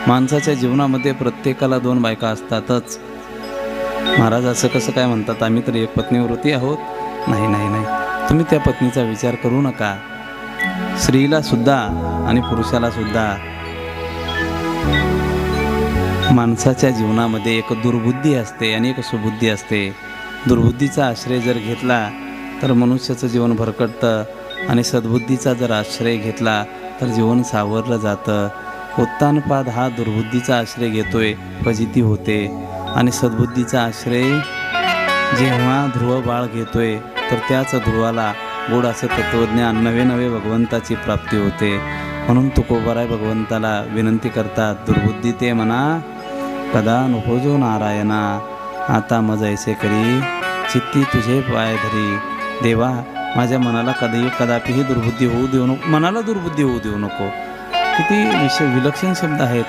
माणसाच्या जीवनामध्ये प्रत्येकाला 2 बायका असतातच. महाराज असं कसं काय म्हणतात, आम्ही तर एक पत्नीवृत्ती आहोत. नाही नाही नाही, तुम्ही त्या पत्नीचा विचार करू नका. स्त्रीला सुद्धा आणि पुरुषाला सुद्धा माणसाच्या जीवनामध्ये एक दुर्बुद्धी असते आणि एक सुबुद्धी असते. दुर्बुद्धीचा आश्रय जर घेतला तर मनुष्याचं जीवन भरकटतं आणि सद्बुद्धीचा जर आश्रय घेतला तर जीवन सावरलं जातं. उत्तानपाद हा दुर्बुद्धीचा आश्रय घेतोय, फजिती होते. आणि सद्बुद्धीचा आश्रय जेव्हा ध्रुव बाळ घेतोय तर त्याच ध्रुवाला गोड असं तत्त्वज्ञान, नवे नवे भगवंताची प्राप्ती होते. म्हणून तुकोबाराय भगवंताला विनंती करतात, दुर्बुद्धी ते म्हणा कदा नकोजो नारायणा, आता मजैसे करी चित्ती तुझे पाय धरी. देवा, माझ्या मनाला कदापिही दुर्बुद्धी होऊ देऊ नको, मनाला दुर्बुद्धी होऊ देऊ नको. किती विलक्षण शब्द आहेत.